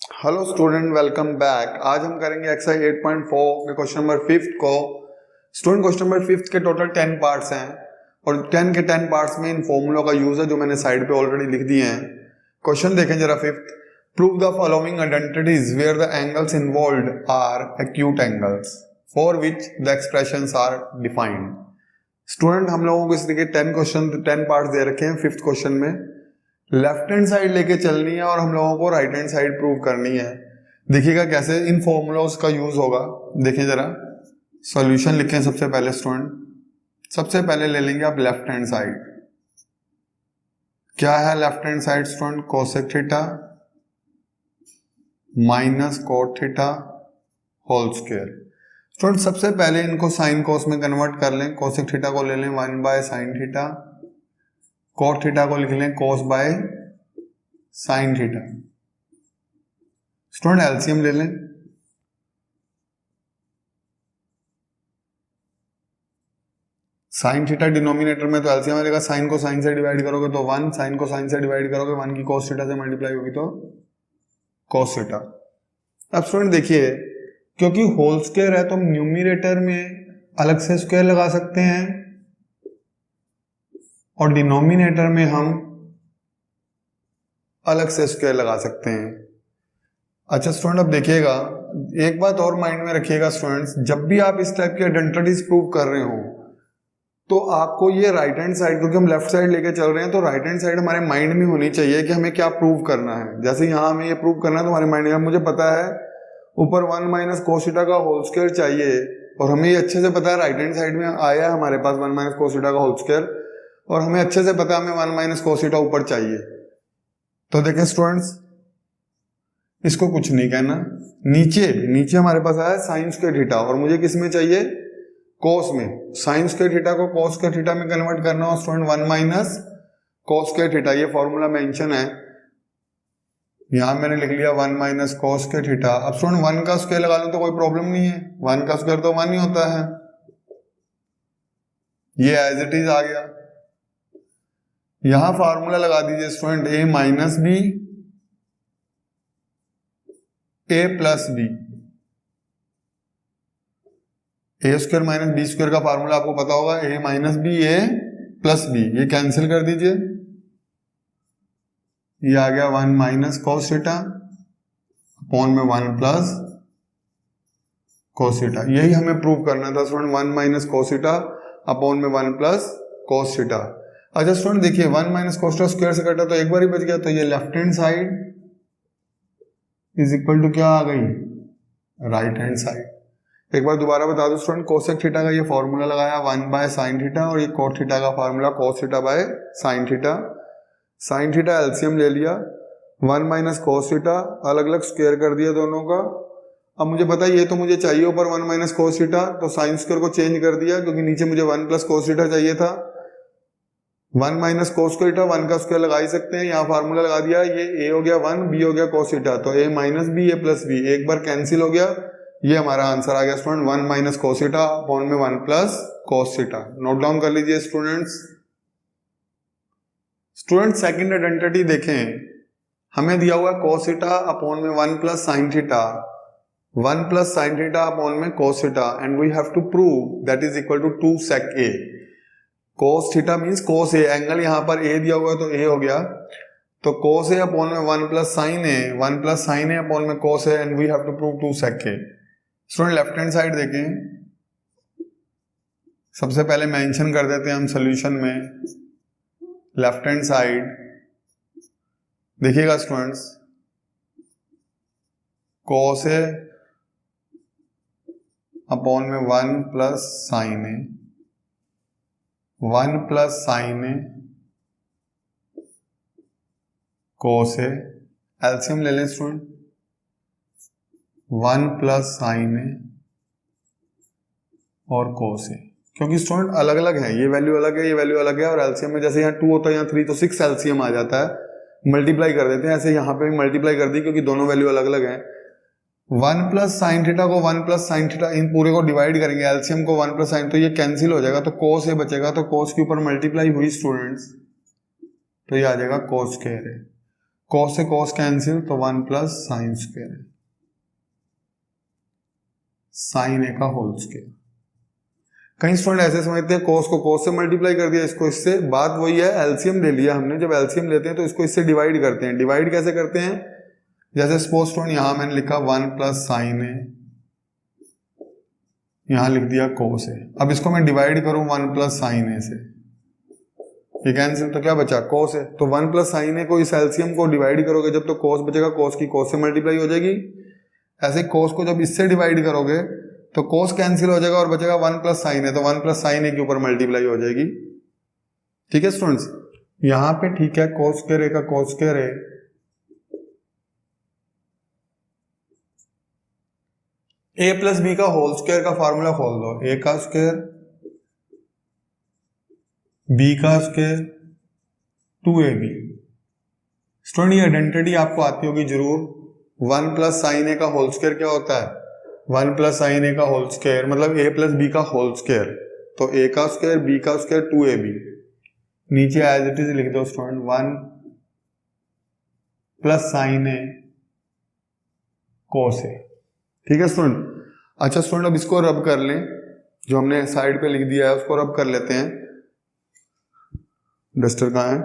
Hello student, welcome back. आज हम करेंगे एक्सरसाइज 8.4 के क्वेश्चन नंबर 5 को। स्टूडेंट, क्वेश्चन नंबर 5 के टोटल 10 पार्ट्स हैं और 10 के 10 पार्ट्स में इन फॉर्मूलों का यूज है जो मैंने साइड पे ऑलरेडी लिख दिए हैं। क्वेश्चन देखें जरा 5। Prove the following identities where the angles involved are acute angles for which the expressions are defined. Student, हम लोगों को इस तरीके 10 पार्ट्स दे रखे हैं 5th क्वेश्चन में। लेफ्ट हैंड साइड लेके चलनी है और हम लोगों को राइट हैंड साइड प्रूव करनी है। देखिएगा कैसे इन फॉर्मूलाज का यूज होगा। देखिए जरा, सॉल्यूशन लिखें सबसे पहले। स्टूडेंट, सबसे पहले ले लेंगे आप लेफ्ट हैंड साइड। क्या है left hand side student? Cosec theta minus cot theta whole square. Student, सबसे पहले इनको साइन कोस में कन्वर्ट कर लें। कोसेक थीटा को ले लें 1 by sine theta, cot theta को लिख लें cos by sine theta. Student, LCM ले लें। साइन थीटा डिनोमिनेटर में तो एलसीएम आ जाएगा। साइन को साइन से डिवाइड करोगे तो 1, साइन को साइन से डिवाइड करोगे 1 की कोस थीटा से मल्टीप्लाई होगी तो कोस थीटा। अब स्टूडेंट देखिए, क्योंकि होल स्क्वायर है तो हम न्यूमरेटर में अलग से स्क्वायर लगा सकते हैं और डिनोमिनेटर में हम अलग से स्क्वायर लगा सकते हैं। अच्छा स्टूडेंट, अब देखिएगा एक बात और माइंड में रखिएगा स्टूडेंट्स, जब भी आप इस टाइप की आइडेंटिटीज प्रूव कर रहे हो तो आपको ये राइट हैंड साइड, क्योंकि हम लेफ्ट साइड लेके चल रहे हैं तो राइट हैंड साइड हमारे माइंड में होनी चाहिए कि हमें क्या प्रूव करना है। जैसे यहाँ हमें ये प्रूव करना है तो हमारे माइंड में मुझे पता है ऊपर 1 माइनस कोस थीटा का होल स्क्वायर चाहिए और हमें ये अच्छे से पता है राइट हैंड साइड में आया है हमारे पास 1 माइनस कोस थीटा का होल स्क्वायर और हमें अच्छे से पता है हमें 1 माइनस कोस थीटा ऊपर चाहिए। तो देखें स्टूडेंट्स, इसको कुछ नहीं कहना। नीचे हमारे पास आया साइन स्क्वायर थीटा और मुझे किस में चाहिए? कोस में। साइन स्क्वायर थीटा को कोस स्क्वायर थीटा में कन्वर्ट करना हो student 1 minus cos square theta. ये फॉर्मूला मेंशन है, यहां मैंने लिख लिया 1 माइनस कोस स्क्वायर थीटा। अब स्टूडेंट 1 का स्क्वायर लगा लो तो कोई प्रॉब्लम नहीं है, 1 का स्क्वायर तो 1 ही होता है। ये एज इट इज आ गया। यहां फार्मूला लगा दीजिए student a minus B a plus B. A square minus B square का फार्मूला आपको पता होगा, a minus B a plus B. ये कैंसिल कर दीजिए, ये आ गया 1 माइनस कोस थीटा अपॉन में 1 प्लस कोस थीटा। यही हमें प्रूव करना था student, 1 minus cos theta upon में 1 प्लस कोस थीटा। अच्छा स्टूडेंट देखिए, 1 माइनस कोस थीटा स्क्वायर से कटा तो एक बार ही बच गया, तो ये left hand side is equal to क्या आ गई? Right hand side. एक बार दोबारा बता दो स्टूडेंट, कोसेक थीटा का ये फॉर्मूला लगाया 1 बाय साइन थीटा और ये कोट थीटा का formula cos theta by sine theta. Sine theta LCM ले लिया, 1 माइनस कोस थीटा अलग अलग स्क्वायर कर दिया दोनों का। अब मुझे पता है ये तो मुझे चाहिए ऊपर 1 माइनस कोस थीटा, तो साइन स्क्वायर को चेंज कर दिया क्योंकि नीचे मुझे 1 प्लस कोस थीटा चाहिए था। 1 माइनस कोस थीटा 1 का स्क्वायर लगा ही सकते हैं, यहाँ फार्मूला लगा दिया। ये a हो गया 1, b हो गया कोस थीटा, तो a minus B a plus B एक बार कैंसिल हो गया। ये हमारा आंसर आ गया student 1 minus cos theta upon में 1 plus cos theta. Note down कर लीजिए स्टूडेंट्स। स्टूडेंट सेकंड आइडेंटिटी देखें, हमें दिया हुआ कोस थीटा अपॉन में 1 plus sine theta, 1 plus sine theta upon में cos theta and we have to prove that is equal to 2 sec a। Cos theta means cos A, angle यहां पर ए दिया हुआ है तो ए हो गया, तो कोस ए अपॉन में 1 plus sine A, 1 plus sine A upon में cos A and we have to prove 2 sec a। Student left hand side देखें, सबसे पहले मेंशन कर देते हैं हम सॉल्यूशन में लेफ्ट हैंड साइड। देखिएगा स्टूडेंट्स, कोस ए अपॉन में 1 plus sine A, 1 plus sine A cos A. LCM ले लें स्टूडेंट, 1 प्लस साइन ए और कोस ए। क्योंकि स्टूडेंट अलग अलग है, ये वैल्यू अलग है, ये वैल्यू अलग है और एलसीएम में जैसे यहाँ 2 होता है यहाँ 3, तो 6 एलसीएम आ जाता है, मल्टीप्लाई कर देते हैं। ऐसे यहाँ पे भी मल्टीप्लाई कर दी क्योंकि दोनों वैल्यू अलग अलग हैं। 1 प्लस साइन थीटा को 1 प्लस साइन थीटा इन पूरे को डिवाइड करेंगे, एलसीएम को 1 प्लस साइन, तो ये कैंसिल हो जाएगा, तो कोस ए बचेगा, तो कोस के ऊपर मल्टीप्लाई हुई स्टूडेंट्स, तो ये आ जाएगा कोस स्क्वायर ए। कॉस से कॉस कैंसिल, तो 1 प्लस साइन स्क्वायर है, साइन ए का होल स्क्वायर। कई स्टूडेंट ऐसे समझते हैं कॉस को कॉस से मल्टीप्लाई कर दिया, इसको इससे, बात वही है, एलसीएम ले लिया हमने। जब एलसीएम लेते हैं तो इसको इससे डिवाइड करते हैं। डिवाइड कैसे करते हैं, जैसे सपोज स्टूडेंट यहां मैंने लिखा 1 प्लस साइन ए, यहां लिख दिया कॉस ए। अब इसको मैं डिवाइड करूं 1 प्लस साइन ए से, ये कैंसिल, तो क्या बचा, कॉस है। तो 1 प्लस साइन ए को इस एलसीएम को डिवाइड करोगे जब, तो कॉस बचेगा, कॉस की कॉस से मल्टीप्लाई हो जाएगी। ऐसे कॉस को जब इससे डिवाइड करोगे तो कॉस कैंसिल हो जाएगा और बचेगा 1 प्लस साइन है, तो 1 प्लस साइन ए के ऊपर मल्टीप्लाई हो जाएगी। ठीक है स्टूडेंट्स, यहां पे ठीक है कॉस स्क्वायर ए का कॉस स्क्वायर है, ए प्लस बी का होल स्क्वायर का फॉर्मूला खोल दो, ए का स्क्वायर बी का स्क्वायर 2ab। स्टूडेंट ये आइडेंटिटी आपको आती होगी जरूर। 1 प्लस साइन ए का होल स्क्वायर क्या होता है, 1 प्लस साइन ए का होल स्क्वायर मतलब a प्लस बी का होल स्क्वायर, तो a का स्क्वायर b का स्क्वायर 2ab। नीचे एज इट इज लिख दो स्टूडेंट 1 प्लस साइन ए कोस ए। ठीक है स्टूडेंट। अच्छा स्टूडेंट, अब इसको रब कर लें, जो हमने साइड पे लिख दिया है उसको रब कर लेते हैं। डस्टर कहाँ है,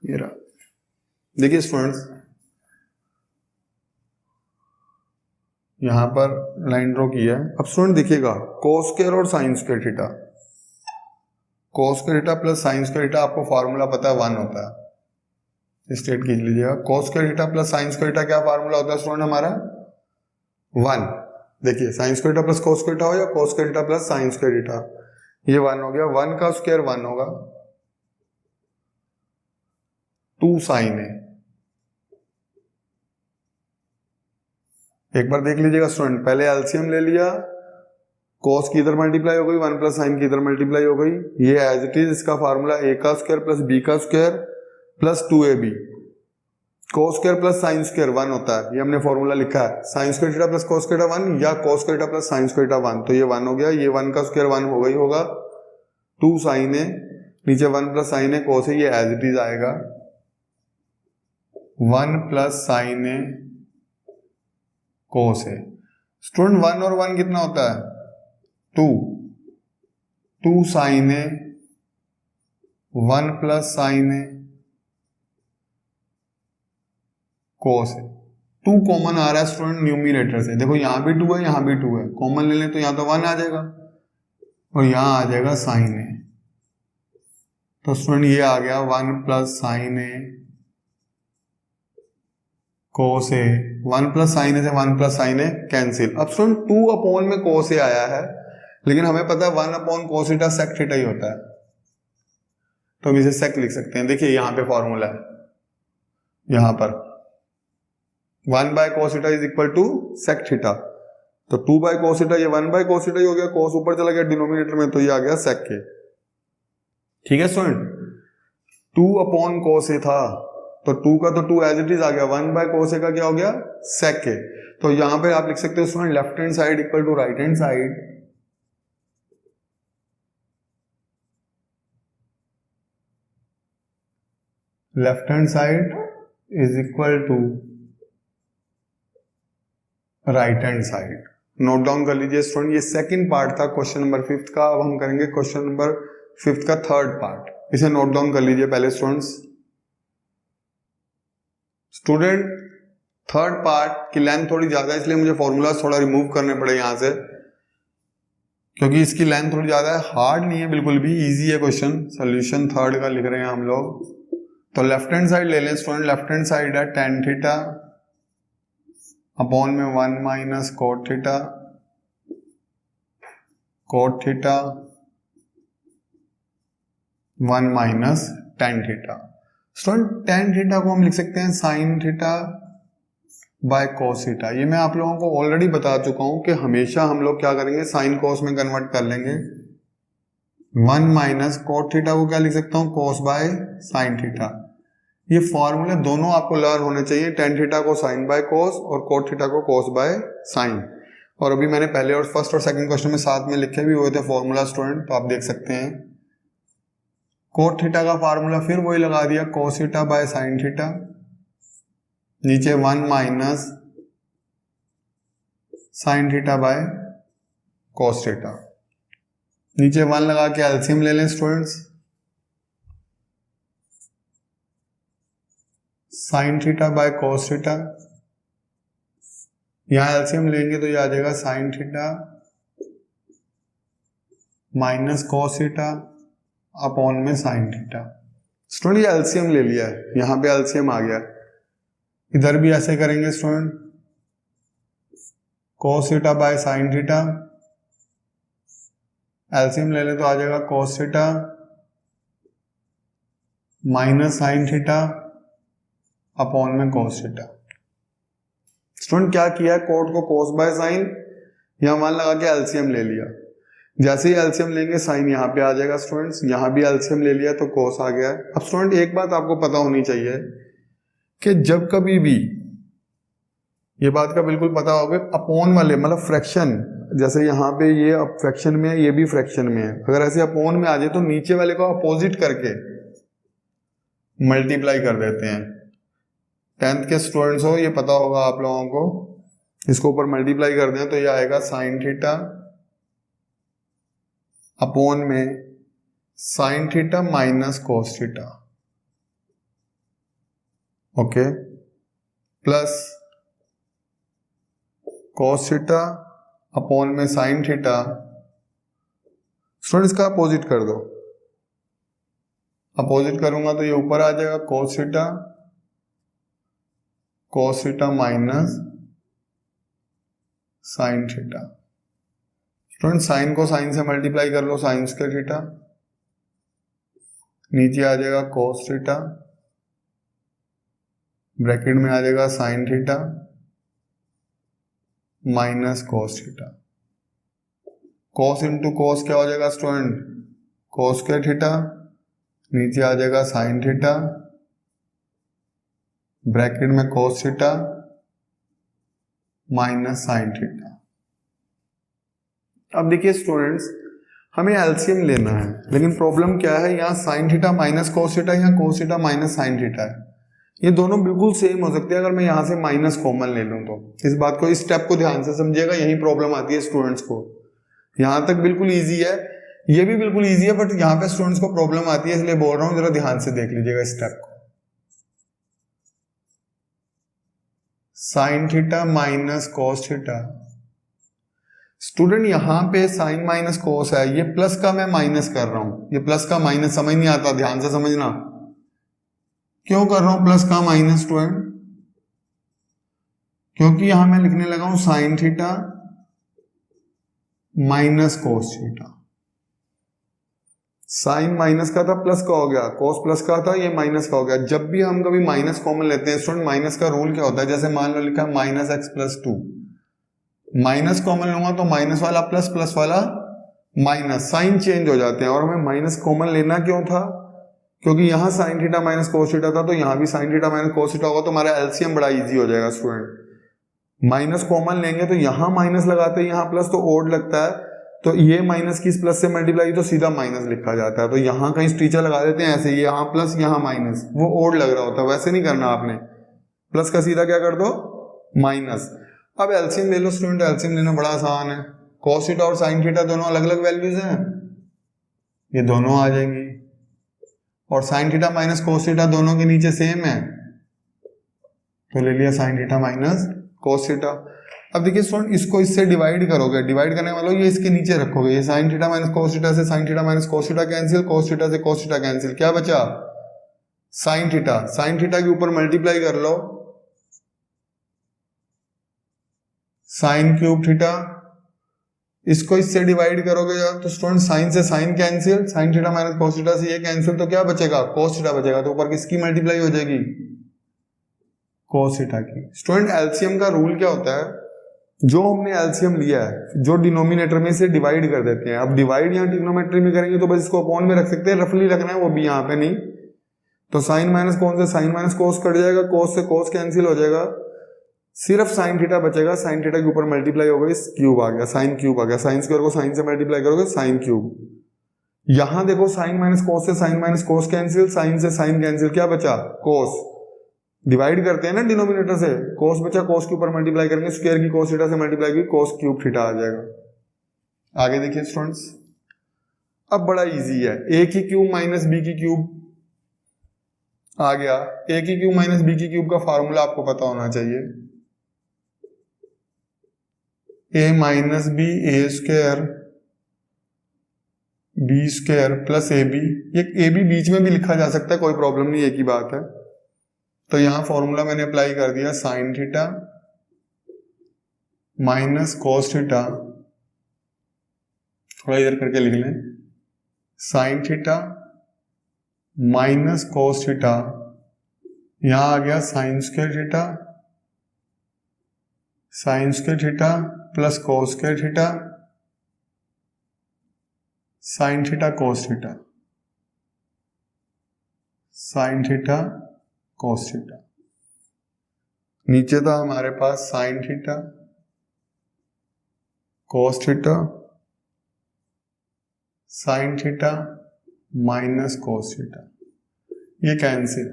ये रहा। देखिए स्टूडेंट्स, यहां पर लाइन ड्रॉ की है। अब स्टूडेंट देखिएगा कोस स्क्वायर और साइन स्क्वायर थीटा, कोस square theta plus sign square theta आपको फार्मूला पता है 1 होता है, स्टेट कीज लीजिएगा। कोस square theta plus sign square theta क्या फार्मूला होता है स्टूडेंट हमारा 1। देखिए sign square theta plus cos square theta हो या कोस square theta plus sign square theta, ये 1 हो गया। 1 का स्क्वायर 1 होगा, 2 साइन है। एक बार देख लीजिएगा स्टूडेंट, पहले एलसीएम ले लिया, कोस की इधर मल्टीप्लाई हो गई, 1 प्लस साइन की इधर मल्टीप्लाई हो गई, ये एज इट इज इसका फार्मूला a का स्क्वायर प्लस b का square plus 2ab। Cos square plus sine square 1 होता है, ये हमने फॉर्मूला लिखा है, sign square theta plus cos square 1 या कोस square theta plus sine square 1, तो ये 1 हो गया। ये 1 का स्क्वायर 1 हो गई होगा, 2 साइन है, नीचे 1 प्लस साइन है कोस है, ये एज इट इज आएगा 1 प्लस साइन है कोस है। स्टूडेंट 1 और 1 कितना होता है 2 साइन है, 1 प्लस साइन है कोस है। 2 कॉमन आ रहा है स्टूडेंट न्यूमिनेटर से, देखो यहां भी 2 है यहां भी 2 है, कॉमन ले लें तो यहां तो 1 आ जाएगा और यहां आ जाएगा साइन है, तो स्टूडेंट ये आ गया 1 प्लस साइन है कोस ए। 1 प्लस साइन है से 1 प्लस साइन है कैंसिल। अब स्टूडेंट 2 अपॉन में कोस ए आया है, लेकिन हमें पता है 1 upon cos theta sec theta ही होता है, तो हम इसे सेक लिख सकते हैं। देखिए यहां पे फॉर्मूला है, यहां पर 1 by cos theta is equal to sec theta, तो 2 बाय कोस थीटा, ये 1 बाय कोस थीटा ही हो गया, कोस ऊपर चला गया डिनोमिनेटर में, तो ये आ गया सेक के। ठीक है स्टूडेंट, 2 अपॉन कोस ए था, तो 2 का तो 2 एज इट इज आ गया, 1 बाय कोस ए का क्या हो गया सेक के। तो यहां पे आप लिख सकते हो student left hand side equal to right hand side, left hand side is equal to right hand side. Note down कर लीजिए स्टूडेंट, ये सेकंड पार्ट था क्वेश्चन नंबर 5 का। अब हम करेंगे क्वेश्चन नंबर 5 का थर्ड पार्ट, इसे नोट डाउन कर लीजिए पहले स्टूडेंट्स। स्टूडेंट थर्ड पार्ट की लेंथ थोड़ी ज्यादा है, इसलिए मुझे फॉर्मूला थोड़ा रिमूव करने पड़े यहां से, क्योंकि इसकी लेंथ थोड़ी ज्यादा है। हार्ड नहीं है बिल्कुल भी, इजी है क्वेश्चन। सोल्यूशन थर्ड का लिख रहे हैं हम लोग, तो लेफ्ट हैंड साइड ले लें स्टूडेंट। लेफ्ट हैंड साइड है tan थीटा अपॉन में 1 minus cot theta, cot theta 1 minus tan theta. Student tan theta को हम लिख सकते हैं sine theta by cos theta. ये मैं आप लोगों को ऑलरेडी बता चुका हूं कि हमेशा हम लोग क्या करेंगे, साइन कोस में कन्वर्ट कर लेंगे। 1 माइनस कोट थीटा को क्या लिख सकता हूं, कोस बाय साइन थीटा। ये फॉर्मूले दोनों आपको लर्न होने चाहिए, tan थीटा को साइन बाय कोस और कोट थीटा को कोस बाय साइन। और अभी मैंने पहले और फर्स्ट और सेकंड क्वेश्चन में साथ में लिखे भी हुए थे फॉर्मूला स्टूडेंट, तो आप देख सकते हैं। कोट थीटा का फार्मूला फिर वही लगा दिया, कोस थीटा बाय साइन थीटा, नीचे 1 minus sine theta by cos theta. नीचे 1 लगा के एलसीएम ले लें students. Sine theta by cos theta, यहां एलसीएम लेंगे तो ये आ जाएगा sign theta minus cos theta upon में साइन थीटा। स्टूडेंट ये एलसीएम ले लिया है, यहां पे एलसीएम आ गया। इधर भी ऐसे करेंगे student, cos theta by sine theta, LCM ले ले तो आ जाएगा cos theta minus sine theta upon में कॉस थीटा। स्टूडेंट क्या किया, कोट को कॉस बाय साइन यहां मान लगा के एलसीएम ले लिया। जैसे ही एलसीएम लेंगे साइन यहां पे आ जाएगा स्टूडेंट्स, यहां भी एलसीएम ले लिया तो कॉस आ गया है। अब स्टूडेंट एक बात आपको पता होनी चाहिए कि जब कभी भी, ये बात का बिल्कुल पता होगा, अपॉन वाले मतलब फ्रैक्शन, जैसे यहाँ पे ये अब फ्रैक्शन में है, ये भी फ्रैक्शन में है, अगर ऐसे अपॉन में आ जाए तो नीचे वाले को अपोजिट करके मल्टीप्लाई कर देते हैं। 10th के स्टूडेंट्स हो, ये पता होगा आप लोगों को, इसको ऊपर मल्टीप्लाई कर दें तो ये आएगा साइन थीटा अपॉन में sine theta minus cos theta, okay, plus cos theta upon में साइन थीटा। स्टूडेंट्स का अपोजिट कर दो, अपोजिट करूंगा तो ये ऊपर आ जाएगा cos theta minus sine theta. Student sine को साइन से मल्टीप्लाई कर लो, साइन स्क्वायर थीटा, नीचे आ जाएगा कॉस थीटा, ब्रैकेट में आ जाएगा sign theta minus cos theta. Cos into cos क्या हो जाएगा स्टूडेंट, कॉस स्क्वायर थीटा, नीचे आ जाएगा साइन थीटा, ब्रैकेट में cos theta minus sine theta. अब देखिए स्टूडेंट्स, हमें एलसीएम लेना है, लेकिन प्रॉब्लम क्या है, यहाँ sine theta minus cos theta, यहाँ cos theta minus sine theta है। ये दोनों बिल्कुल सेम हो सकते हैं अगर मैं यहाँ से माइनस कॉमन ले लूँ तो। इस बात को, इस स्टेप को ध्यान से समझिएगा, यही प्रॉब्लम आती है स्टूडेंट्स को। यहाँ तक बिल्कुल ईजी है, ये भी बिल्कुल ईजी है, बट यहाँ पे स्टूडेंट्स को प्रॉब्लम आती है, इसलिए बोल रहा हूँ जरा ध्यान से देख लीजिएगा इस स्टेप को। Sign theta minus cos theta, student यहाँ पे साइन माइनस कोस है, ये प्लस का मैं माइनस कर रहा हूं, ये प्लस का माइनस समझ नहीं आता, ध्यान से समझना। क्यों कर रहा हूं प्लस का माइनस स्टूडेंट, क्योंकि यहां मैं लिखने लगा हूं sine theta minus cos theta. Sine minus का था, प्लस का हो गया, कोस प्लस का था, ये माइनस का हो गया। जब भी हम कभी माइनस कॉमन लेते हैं स्टूडेंट, माइनस का रूल क्या होता है, जैसे मान लो लिखा है minus x plus 2, minus common लूंगा तो माइनस वाला प्लस, प्लस वाला माइनस, साइन चेंज हो जाते हैं। और हमें माइनस कॉमन लेना क्यों था, क्योंकि यहां sign theta minus cos theta था, तो यहां भी sign theta minus cos theta होगा, तो हमारा एलसीएम बड़ा इजी हो जाएगा स्टूडेंट। माइनस कॉमन लेंगे तो यहां माइनस लगाते हैं, यहां प्लस, तो ओड लगता है, तो ये माइनस की इस प्लस से मल्टीप्लाई तो सीधा माइनस लिखा जाता है। तो यहां कहीं टीचर लगा देते हैं ऐसे, यहां प्लस यहां माइनस, वो ओड लग रहा होता है, वैसे नहीं करना आपने, प्लस का सीधा क्या कर दो माइनस। अब एलसीएम ले लो स्टूडेंट, एलसीएम लेना बड़ा आसान है, कॉस थीटा और साइन थीटा दोनों अलग अलग वैल्यूज हैं, ये दोनों आ जाएंगी, और sign theta minus cos theta दोनों के नीचे सेम है, तो ले लिया sign theta minus cos theta. अब देखिए स्टूडेंट, इसको इससे डिवाइड करोगे, डिवाइड करने वालों ये इसके नीचे रखोगे, ये sine theta minus cos theta से sine theta minus cos theta cancel, cos theta से कोस थीटा कैंसिल, क्या बचा साइन थीटा, साइन थीटा के ऊपर मल्टीप्लाई कर लो, साइन क्यूब थीटा, इसको इससे डिवाइड करोगे तो स्टूडेंट साइन से sine cancel, sine theta minus cos theta से ये कैंसिल, तो क्या बचेगा कोस थीटा बचेगा, तो ऊपर किसकी मल्टीप्लाई हो जाएगी कोस थीटा की। स्टूडेंट एलसीएम का रूल क्या होता है, जो हमने एलसीएम लिया है जो डिनोमिनेटर में से डिवाइड कर देते हैं। अब डिवाइड यहाँ ट्रिग्नोमेट्री में करेंगे तो बस इसको अपॉन में रख सकते हैं, रफली रखना है, वो भी यहाँ पे नहीं। तो साइन माइनस कौन से साइन माइनस कोस कट जाएगा, कोस से कोस कैंसिल हो जाएगा, सिर्फ साइन थीटा बचेगा, साइन थीटा के ऊपर मल्टीप्लाई हो गई, क्यूब आ गया, साइन क्यूब आ गया, साइन स्क्वायर को साइन से मल्टीप्लाई करोगे साइन क्यूब। यहां देखो साइन माइनस कोस से sine minus cos cancel, sine से साइन कैंसिल, क्या बचा कोस, डिवाइड करते हैं ना डिनोमिनेटर से, कोस बचा, कोस के ऊपर मल्टीप्लाई करेंगे, स्क्वायर की कोस थीटा से मल्टीप्लाई की कोस क्यूब थीटा आ जाएगा। आगे देखिए स्टूडेंट्स, अब बड़ा इजी है, ए की क्यूब माइनस बी की क्यूब आ गया। ए की क्यूब माइनस बी की क्यूब का फॉर्मूला आपको पता होना चाहिए, a minus B A square B square plus A B. ये ए बी बीच में भी लिखा जा सकता है, कोई प्रॉब्लम नहीं, एक ही बात है। तो यहां फॉर्मूला मैंने अप्लाई कर दिया, sine theta minus cos theta, थोड़ा इधर करके लिख लें, sine theta minus cos theta, यहां आ गया sine square theta, sine square theta plus cos square theta, sine theta cos theta, sine theta cos theta. नीचे था हमारे पास sine theta cos theta sine theta minus cos theta, ये cancel.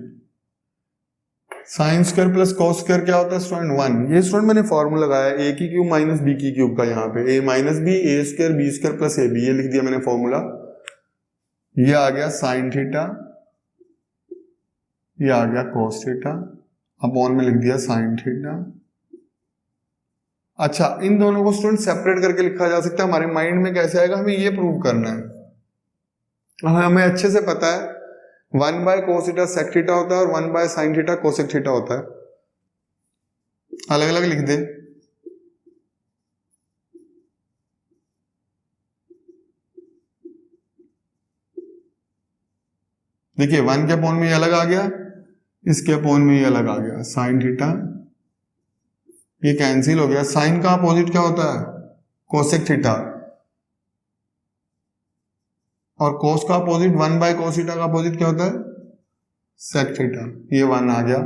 Sine square plus cos square क्या होता है student? 1। ये student मैंने फॉर्मूला लगाया ए की क्यूब माइनस बी की क्यूब का, यहाँ पे A minus B A square B square plus A B, ये लिख दिया मैंने फॉर्मूला। ये आ गया साइन थीटा, ये आ गया कोस थीटा, अपॉन में लिख दिया साइन थीटा। अच्छा, इन दोनों को स्टूडेंट सेपरेट करके लिखा जा सकता है, हमारे माइंड में कैसे आएगा, हमें ये प्रूव करना है। हमें अच्छे से पता है 1 by cos theta sec theta होता है और 1 by sine theta cosec theta होता है, अलग अलग लिख दे। देखिए 1 के अपॉन में ये अलग आ गया, इसके अपॉन में ये अलग आ गया, साइन थीटा, ये कैंसिल हो गया। साइन का अपोजिट क्या होता है? कोसेक थीटा, और कोस का अपोजिट 1 बाय कोस थीटा का अपोजिट क्या होता है? Sec theta. ये 1 आ गया,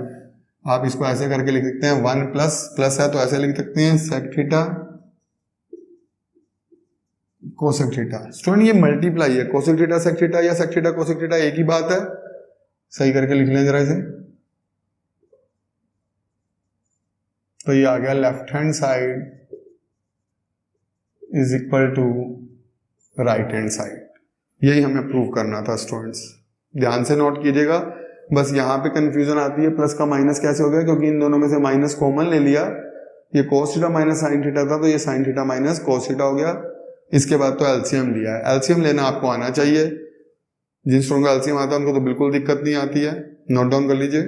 आप इसको ऐसे करके लिख सकते हैं, 1 प्लस प्लस है तो ऐसे लिख सकते हैं, sec theta cosec theta. Student ये मल्टीप्लाई है, कोसेक थीटा सेक थीटा या सेक थीटा कोसेक थीटा एक ही बात है, सही करके लिख लें जरा इसे। तो ये आ गया left hand side is equal to right hand side. यही हमें प्रूव करना था स्टूडेंट्स, ध्यान से नोट कीजिएगा। बस यहाँ पे कंफ्यूजन आती है, प्लस का माइनस कैसे हो गया, क्योंकि इन दोनों में से माइनस कॉमन ले लिया। ये cos theta minus sine theta था, तो ये sine theta minus cos theta हो गया। इसके बाद तो एलसीएम लिया है, एलसीएम लेना आपको आना चाहिए। जिन स्टूडेंट का एलसीएम आता है उनको तो बिल्कुल दिक्कत नहीं आती है, नोट डाउन कर लीजिए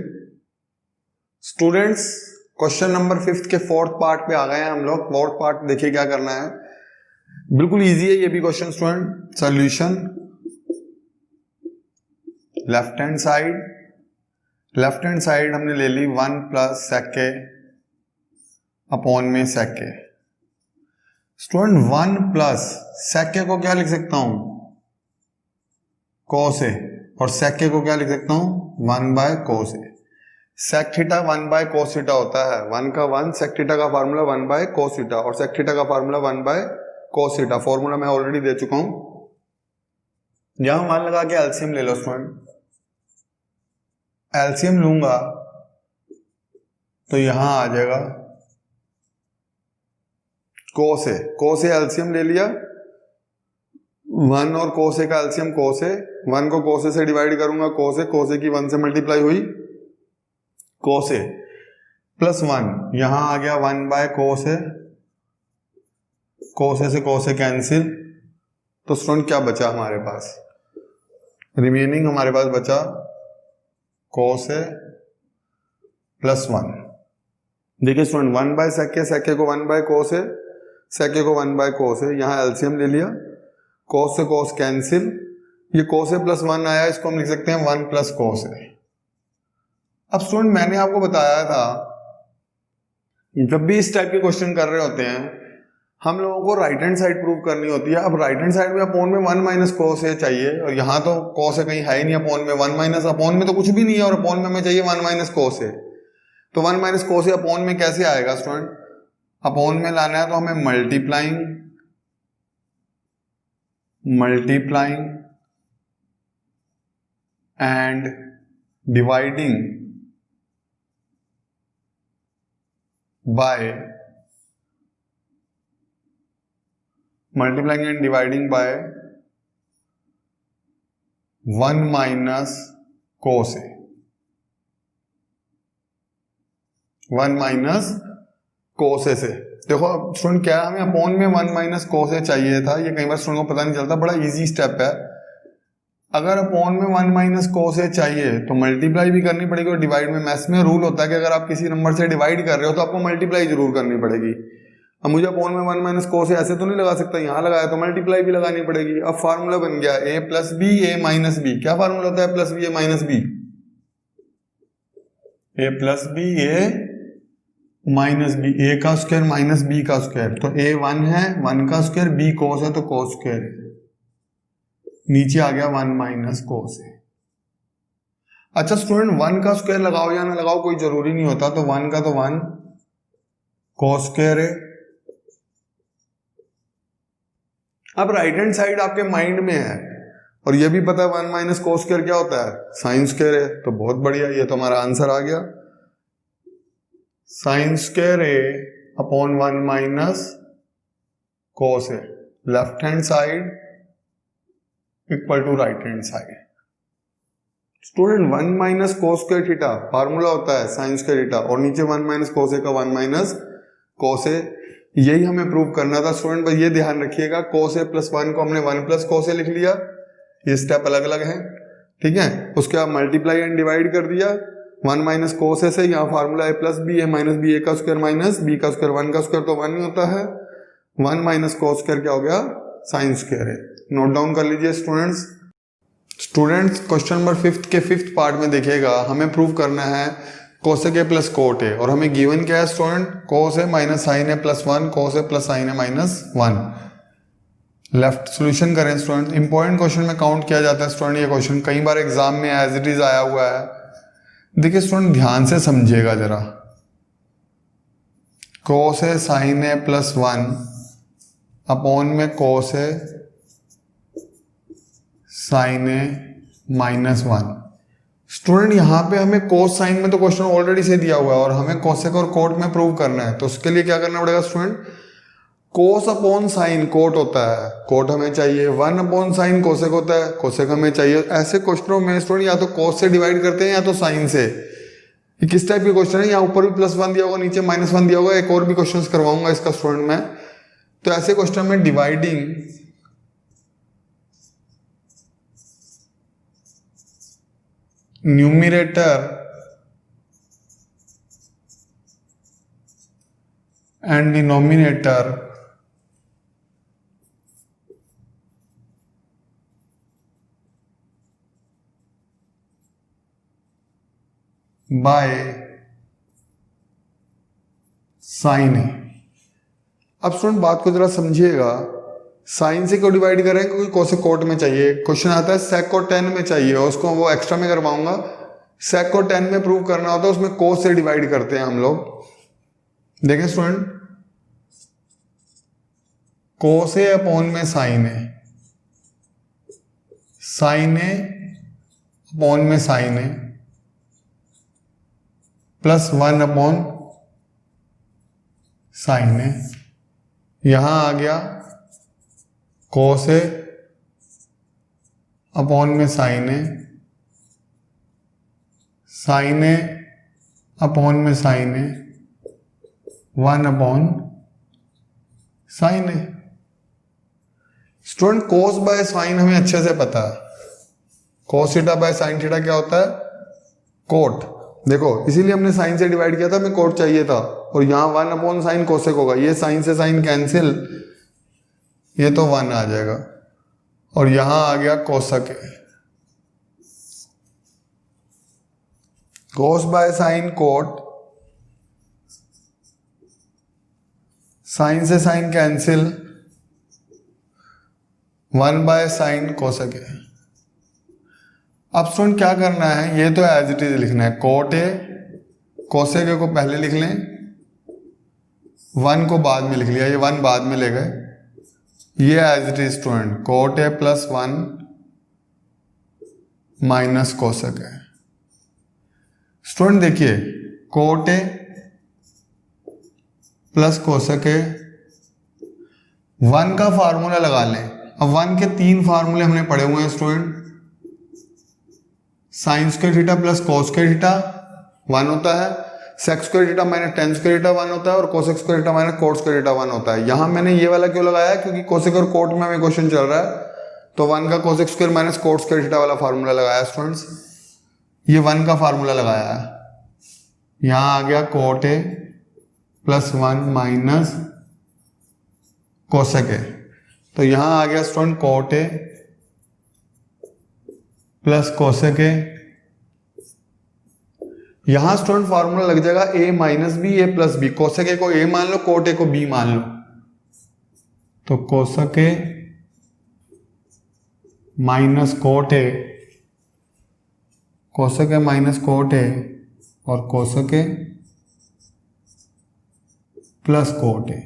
स्टूडेंट्स। क्वेश्चन नंबर 5 के 4th पार्ट पे आ गए हैं हम लोग। 4th पार्ट देखिए क्या करना है, बिल्कुल इजी है ये भी question student. Solution, left hand side हमने ले ली 1 प्लस सेक के अपॉन में सेक के। स्टूडेंट 1 प्लस सेक के को क्या लिख सकता हूं? कोस ए, और सेक के को क्या लिख सकता हूं? 1 by cos A. Sec theta 1 by cos theta होता है, 1 का 1, सेक थीटा का फार्मूला 1 बाय कोस थीटा, और सेक थीटा का formula 1 by cos theta. Formula मैं ऑलरेडी दे चुका हूं। यहां मान लगा के एलसीएम ले लो स्टूडेंट। एलसीएम लूंगा तो यहां आ जाएगा कोस ए, कोस ए एलसीएम ले लिया, 1 और कोस ए का एलसीएम कोस ए, 1 को कोस ए से डिवाइड करूंगा, कोस ए की 1 से मल्टीप्लाई हुई, कोस ए प्लस 1, यहां आ गया 1 by cos A, cos A से कोस ए कैंसिल। तो स्टूडेंट क्या बचा हमारे पास? रिमेनिंग हमारे पास बचा कोस ए प्लस 1। देखिए स्टूडेंट 1 बाय सेक के को 1 बाय कोस ए, सेक के को 1 बाय कोस ए, यहां एलसीएम ले लिया, कोस से कोस कैंसिल, ये कोस ए प्लस 1 आया, इसको हम लिख सकते हैं 1 प्लस कोस ए। अब स्टूडेंट मैंने आपको बताया था जब भी इस टाइप के क्वेश्चन कर रहे होते हैं हम लोगों को राइट हैंड साइड प्रूव करनी होती है। अब राइट हैंड साइड में अपॉन में 1 माइनस कोस ए चाहिए, और यहाँ तो कोस ए कहीं है ही नहीं, अपॉन में 1 माइनस, अपॉन में तो कुछ भी नहीं है, और अपॉन में हमें चाहिए 1 माइनस कोस ए। तो 1 माइनस कोस ए अपॉन में कैसे आएगा स्टूडेंट? अपॉन में लाना है तो हमें multiplying and dividing by multiplying and dividing by 1 minus cos A, 1 minus cos A से। देखो स्टूडेंट क्या है, हमें अपॉन में 1 माइनस कोस ए चाहिए था, ये कई बार स्टूडेंट को पता नहीं चलता, बड़ा इजी स्टेप है। अगर अपॉन में 1 माइनस कोस ए चाहिए तो मल्टीप्लाई भी करनी पड़ेगी और डिवाइड में। मैथ्स में रूल होता है कि अगर आप किसी नंबर से डिवाइड कर रहे हो तो आपको मल्टीप्लाई जरूर करनी पड़ेगी। अब मुझे अपॉन में 1 माइनस कोस ए ऐसे तो नहीं लगा सकता, यहाँ लगाया तो मल्टीप्लाई भी लगानी पड़ेगी। अब फार्मूला बन गया a plus B A minus B. क्या फार्मूला होता है plus B A minus B? A plus B A minus B, A का स्क्वायर माइनस बी का स्क्वायर, तो ए 1 है, 1 का स्क्वायर, बी कोस है तो कोस स्क्वायर है, नीचे आ गया 1 माइनस कोस है। अच्छा स्टूडेंट 1 का स्क्वायर लगाओ या ना लगाओ कोई जरूरी नहीं होता, तो 1 का तो 1 कोस स्क्वायर है। अब राइट हैंड साइड आपके माइंड में है और ये भी पता है 1 माइनस कोस स्क्वायर क्या होता है, साइन स्क्वायर है, तो बहुत बढ़िया, ये तो हमारा आंसर आ गया, sine square A upon 1 minus cos A. Left hand side equal to right hand side. Student 1 minus cos square theta formula होता है साइन स्क्वायर थीटा, और नीचे 1 माइनस कोस ए का 1 माइनस कोस ए, यही हमें प्रूव करना था स्टूडेंट। बस ये ध्यान रखिएगा, कोस ए प्लस 1 को हमने 1 प्लस कोस ए लिख लिया, ये स्टेप अलग अलग है, ठीक है। उसके बाद मल्टीप्लाई एंड डिवाइड कर दिया 1 माइनस कोस ए से, यहाँ formula A plus B A minus B, A का स्क्वायर माइनस बी का स्क्वायर, 1 का स्क्वायर तो 1 ही होता है, 1 माइनस कोस स्क्वायर क्या हो गया, साइन स्क्वायर है। नोट डाउन कर लीजिए स्टूडेंट्स। क्वेश्चन नंबर 5 के 5th पार्ट में देखिएगा, हमें प्रूव करना है cosec A plus cot A, और हमें गिवन क्या है student, cos A minus sine A plus 1, cos A plus sine A minus 1। Left solution करें स्टूडेंट। इंपॉर्टेंट क्वेश्चन में काउंट किया जाता है स्टूडेंट, ये क्वेश्चन कई बार एग्जाम में एज इट इज आया हुआ है। देखिए स्टूडेंट ध्यान से समझिएगा जरा, कोस ए साइन ए प्लस 1 अपॉन में कोस ए साइन ए माइनस 1। स्टूडेंट यहाँ पे हमें कोस साइन में तो क्वेश्चन ऑलरेडी से दिया हुआ है और हमें कोसेक और कोट में प्रूव करना है, तो उसके लिए क्या करना पड़ेगा student, cos upon sine cot होता है, कोट हमें चाहिए, 1 अपॉन साइन कोसेक होता है, कोसेक हमें चाहिए। ऐसे क्वेश्चनों में स्टूडेंट या तो कोस से डिवाइड करते हैं या तो साइन से। ये किस टाइप के क्वेश्चन है, यहाँ ऊपर भी +1 दिया होगा, नीचे -1 दिया होगा, एक और भी क्वेश्चन करवाऊंगा इसका स्टूडेंट में। तो ऐसे क्वेश्चन में dividing numerator and denominator by sine A. अब स्टूडेंट बात को जरा समझिएगा, साइन से क्यों डिवाइड करें, क्योंकि कोसेक कोट में चाहिए। क्वेश्चन आता है सेक को टेन में चाहिए, और उसको वो एक्स्ट्रा में करवाऊंगा। सेक को 10 में प्रूव करना होता है, उसमें कोस से डिवाइड करते हैं हम लोग। देखें स्टूडेंट, कोस ए अपॉन में sine A, sine A upon में sine A plus 1 upon sine A. यहां आ गया कोस ए अपॉन में sine A, sine A upon में sine A, 1 upon sine A. Student cos by sine हमें अच्छे से पता है, cos theta by sine theta क्या होता है, कोट। देखो इसीलिए हमने साइन से डिवाइड किया था, हमें कोट चाहिए था, और यहां 1 अपॉन साइन कोसेक होगा, ये साइन से साइन कैंसिल, ये तो 1 आ जाएगा, और यहां आ गया cosec. Cos by sine cot, sine से sine cancel, 1 by sine cosec है। अब स्टूडेंट क्या करना है, ये तो एज इट इज लिखना है, कोट ए कोसेक को पहले लिख लें, 1 को बाद में लिख लिया, ये 1 बाद में ले गए, ये as it is student cot A plus 1 minus cosec है। स्टूडेंट देखिए cot A plus cosec A. 1 का फार्मूला लगा लें। अब 1 के 3 फार्मूले हमने पढ़े हुए हैं student. Sine square theta plus cos square theta 1 होता है, sec square theta minus tan square theta 1 होता है, और cosec square theta minus cot square theta 1 होता है। यहां मैंने ये वाला क्यों लगाया, क्योंकि कोसेक और कोट में हमें क्वेश्चन चल रहा है, तो 1 का cosec square minus cot square theta वाला फार्मूला लगाया स्टूडेंट्स। ये 1 का फार्मूला लगाया है। यहां आ गया cot A plus 1 minus cosec A, तो यहां आ गया student cot A plus cosec A. यहां स्टूडेंट फार्मूला लग जाएगा a minus B A plus B. Cosec A को a मान लो, कोट ए को b मान लो, तो cosec A minus cot A, cosec A minus cot A, और cosec A plus cot A,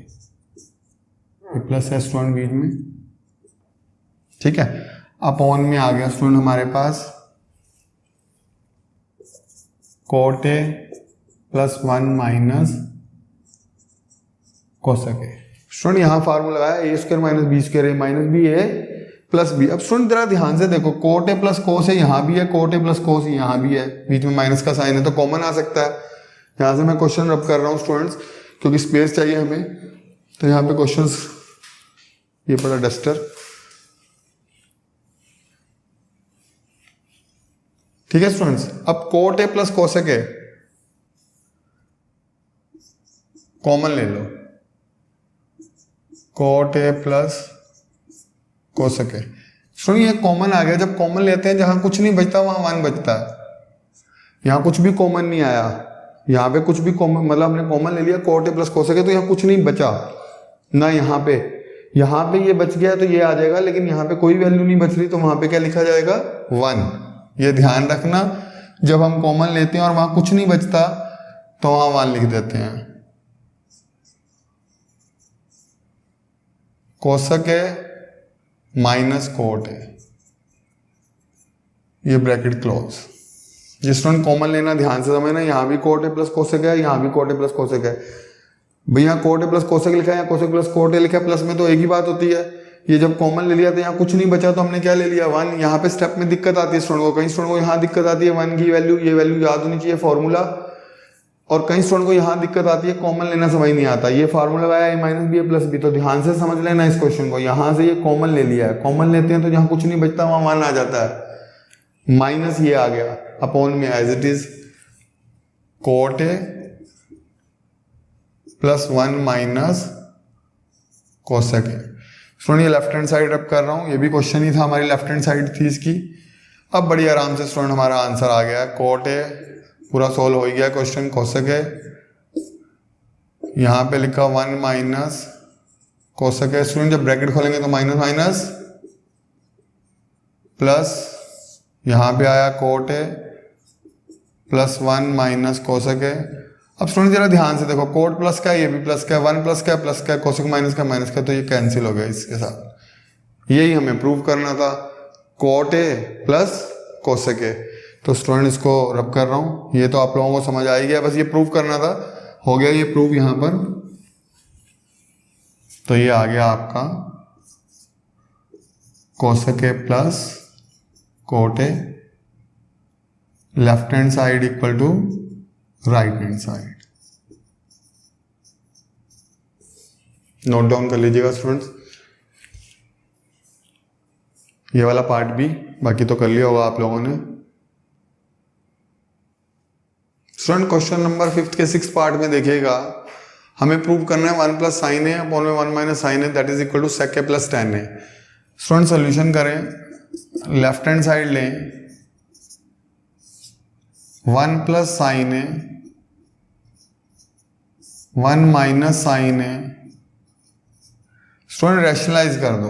plus है स्टूडेंट बीच में, ठीक है। अपॉन में आ गया स्टूडेंट हमारे पास cot A plus 1 minus cosec A. Student यहां फार्मूला लगाया a square minus B square A minus B A plus B. अब स्टूडेंट जरा ध्यान से देखो, कोट ए प्लस कोस ए यहां भी है, कोट ए प्लस कोस यहां भी है, बीच में माइनस का साइन है तो कॉमन आ सकता है। यहां से मैं क्वेश्चन रब कर रहा हूं स्टूडेंट्स, क्योंकि स्पेस चाहिए हमें, तो यहां पे क्वेश्चंस ये पड़ा डस्टर, ठीक है स्टूडेंट्स। अब cot A plus cosec A common ले लो, cot A plus cosec A. Student ये कॉमन आ गया। जब कॉमन लेते हैं जहां कुछ नहीं बचता वहां 1 बचता है। यहां कुछ भी कॉमन नहीं आया, यहां पे कुछ भी कॉमन, मतलब हमने कॉमन ले लिया coat A plus cosec A, तो यहां कुछ नहीं बचा ना। यहां पे ये बच गया तो ये आ जाएगा, लेकिन यहां पे कोई वैल्यू नहीं बच रही, तो वहां पे क्या लिखा जाएगा 1। ये ध्यान रखना, जब हम कॉमन लेते हैं और वहां कुछ नहीं बचता तो वहां 1 लिख देते हैं। कोसेक ए माइनस कोट ए, ये ब्रैकेट क्लोज। जिस स्टूडेंट कॉमन लेना ध्यान से समझना, यहां भी कोट ए प्लस कोसेक है, यहां भी कोट ए प्लस कोसेक है। भैया कोट ए प्लस कोसेक लिखा है या कोसेक प्लस कोट ए लिखा है, प्लस में तो एक ही बात होती है। ये जब कॉमन ले लिया तो यहाँ कुछ नहीं बचा, तो हमने क्या ले लिया 1। यहाँ पे स्टेप में दिक्कत आती है स्टूडेंट को, कई स्टूडेंट को यहाँ दिक्कत आती है 1 की वैल्यू, ये वैल्यू याद होनी चाहिए फॉर्मूला, और कई स्टूडेंट को यहाँ दिक्कत आती है कॉमन लेना समझ नहीं आता। ये फार्मूला लगाया a minus B A plus B, तो ध्यान से समझ लेना इस क्वेश्चन को। यहाँ से ये कॉमन ले लिया है, कॉमन लेते हैं तो जहाँ कुछ नहीं बचता वहां 1 आ जाता है, माइनस ये आ गया, अपॉन में as it is cot A plus 1 minus cosec A. Student ये लेफ्ट हैंड साइड रब कर रहा हूं, ये भी क्वेश्चन ही था, हमारी लेफ्ट हैंड साइड थी इसकी। अब बड़ी आराम से स्टूडेंट हमारा आंसर आ गया, कोट ए पूरा सोल्व हो गया क्वेश्चन, कोसेक ए यहां पे लिखा 1 माइनस कोसेक ए। स्टूडेंट जब ब्रैकेट खोलेंगे तो माइनस माइनस प्लस, यहां पे आया coat A plus 1 minus cosec ए। अब स्टूडेंट जरा ध्यान से देखो, कोट प्लस का ये भी प्लस का, 1 प्लस का प्लस का, कोसेक माइनस का माइनस का, तो ये कैंसिल हो गया इसके साथ। यही हमें प्रूव करना था, coat A plus cosec A. तो स्टूडेंट इसको रब कर रहा हूं, ये तो आप लोगों को समझ आ ही गया, बस ये प्रूव करना था, हो गया ये प्रूव यहां पर। तो ये आ गया आपका cosec A plus cot A, left hand side equal to right hand side. Note down कर लीजिएगा स्टूडेंट्स, ये वाला पार्ट भी, बाकी तो कर लिया होगा आप लोगों ने। स्टूडेंट क्वेश्चन नंबर 5th के 6th पार्ट में देखिएगा, हमें प्रूव करना है 1 प्लस साइन ए अपॉन में 1 minus sine A that is equal to sec A plus tan A. Student solution करें, लेफ्ट हैंड साइड लें, 1 plus sine A 1 minus sine A. Student rationalise कर दो,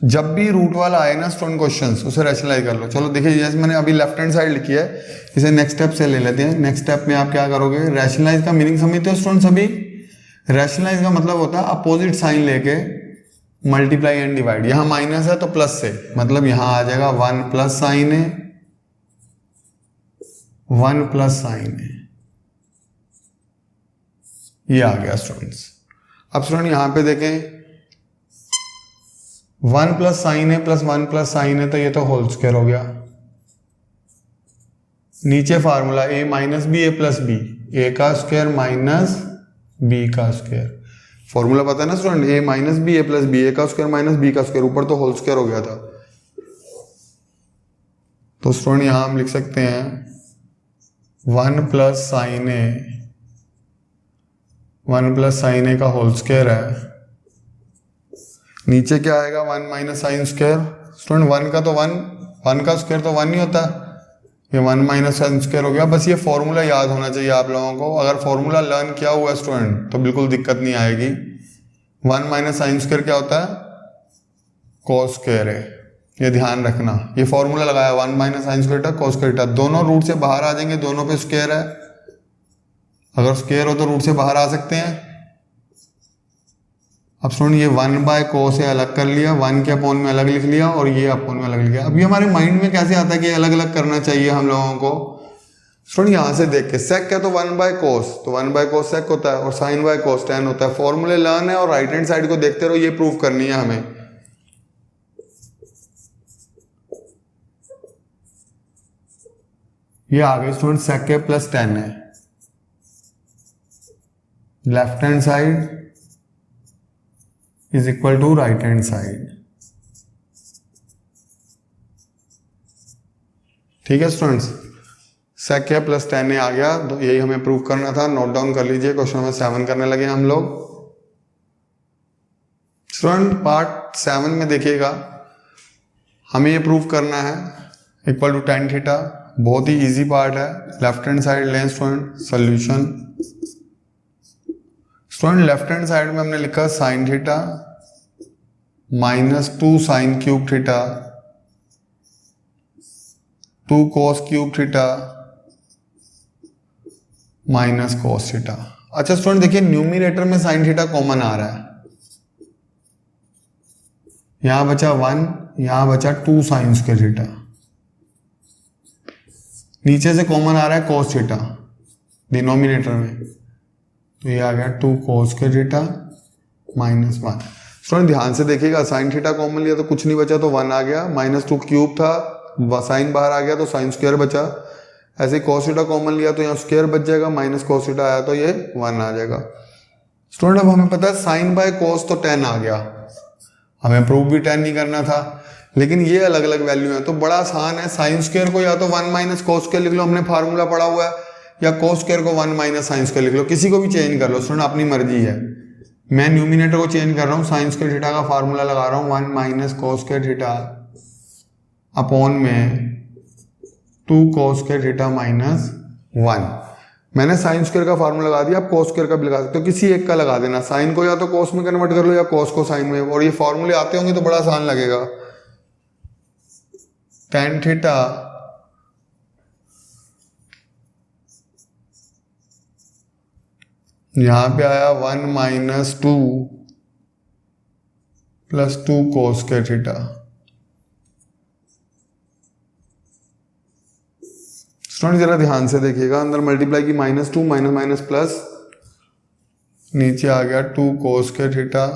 जब भी रूट वाला आए ना स्टूडेंट क्वेश्चंस, उसे रैशनलाइज कर लो। चलो देखिए, जैसे मैंने अभी लेफ्ट हैंड साइड लिखी है, इसे नेक्स्ट स्टेप से ले लेते हैं। नेक्स्ट स्टेप में आप क्या करोगे, रैशनलाइज का मीनिंग समझते हो स्टूडेंट सभी? रैशनलाइज का मतलब होता है अपोजिट साइन लेके मल्टीप्लाई एंड डिवाइड। यहां माइनस है तो प्लस से, मतलब यहां आ जाएगा 1 plus sine A 1 plus sine ए। ये आ गया स्टूडेंट्स। अब स्टूडेंट यहाँ पे देखें 1 प्लस साइन है प्लस 1 प्लस साइन है, तो ये तो होल स्क्वायर हो गया। नीचे formula a minus B A plus B, A का स्क्वायर माइनस बी का स्क्वायर। फॉर्मूला पता है ना student, a minus B A plus B, A का स्क्वायर माइनस बी का स्क्वायर, ऊपर तो होल स्क्वायर हो गया था। तो स्टूडेंट यहां हम लिख सकते हैं 1 plus sine A, 1 plus sine ए का होल स्क्वायर है। नीचे क्या आएगा 1 माइनस साइन स्क्वायर। स्टूडेंट 1 का तो 1 का स्क्वायर तो 1 ही होता है, ये 1 माइनस साइन स्क्वायर हो गया। बस ये फॉर्मूला याद होना चाहिए आप लोगों को। अगर फॉर्मूला लर्न किया हुआ है स्टूडेंट तो बिल्कुल दिक्कत नहीं आएगी। 1 माइनस साइन स्क्वायर क्या होता है, कोस स्क्वायर है, ये ध्यान रखना। ये फॉर्मूला लगाया 1 minus sine square cos square, दोनों रूट से बाहर आ जाएंगे, दोनों पे स्क्वायर है। अगर स्क्वायर हो तो रूट से बाहर आ सकते हैं। अब स्टूडेंट ये 1 बाय कोस से अलग कर लिया, 1 के अपोन में अलग लिख लिया और ये अपोन में अलग लिख लिया। अभी हमारे माइंड में कैसे आता है कि अलग अलग करना चाहिए हम लोगों को। स्टूडेंट यहाँ से देख के सेक क्या, तो 1 बाय कोस, तो 1 बाय कोस सेक होता है और साइन बाय कोस टैन होता है। फॉर्मूले लर्न है और राइट हैंड साइड को देखते रहो, ये प्रूव करनी है हमें। ये आगे स्टूडेंट सेक के प्लस टैन है, left hand side is equal to right hand side. ठीक है स्टूडेंट्स, सेक है प्लस टैन आ गया, तो यही हमें प्रूव करना था। नोट डाउन कर लीजिए, क्वेश्चन नंबर 7 करने लगे हम लोग। स्टूडेंट पार्ट 7 में देखिएगा, हमें ये प्रूव करना है इक्वल टू tan थीटा। बहुत ही इजी पार्ट है। लेफ्ट हैंड साइड लें student, solution. Student left hand side में हमने लिखा sine theta minus 2 sine cube theta 2 cos cube theta minus cos theta. अच्छा स्टूडेंट देखिए, न्यूमिनेटर में साइन थीटा कॉमन आ रहा है, यहां बचा 1, यहां बचा 2 साइन स्क्वायर थीटा, नीचे से कॉमन आ रहा है cos थीटा डिनोमिनेटर में, तो ये आ गया 2 cos square theta minus 1। Student ध्यान से देखिएगा, साइन थीटा कॉमन लिया तो कुछ नहीं बचा, तो 1 आ गया, माइनस 2 क्यूब था, साइन बाहर आ गया तो साइन स्क्वायर बचा। ऐसे cos थीटा कॉमन लिया तो यहाँ स्क्वायर बच जाएगा, माइनस cos थीटा आया तो ये 1 आ जाएगा। स्टूडेंट अब हमें पता है साइन बाय cos तो 10 आ गया, हमें प्रूव भी 10 नहीं करना था, लेकिन ये अलग अलग वैल्यू है तो बड़ा आसान है। साइन स्क्वायर को या तो 1 माइनस cos स्क्वायर लिख लो, हमने फार्मूला पढ़ा हुआ है, या cos स्क्वायर को 1 माइनस साइन स्क्वायर लिख लो, किसी को भी चेंज कर लो स्टूडेंट, अपनी मर्जी है। मैं न्यूमिनेटर को चेंज कर रहा हूँ, साइन स्क्वायर थीटा का फार्मूला लगा रहा हूँ 1 minus cos square theta upon में 2 cos स्क्वायर थीटा माइनस 1। मैंने साइन स्क्वायर का फार्मूला लगा दिया, आप cos स्क्वायर का भी लगा सकते हो, किसी एक का लगा देना। साइन को या तो cos में कन्वर्ट कर लो या cos को साइन में, और ये फार्मूले आते होंगे तो बड़ा आसान लगेगा। tan थीटा यहां पे आया 1 minus 2 plus 2 cos square theta. Student जरा ध्यान से देखिएगा, अंदर मल्टीप्लाई की -2 माइनस माइनस प्लस, नीचे आ गया 2 cos स्क्वायर थीटा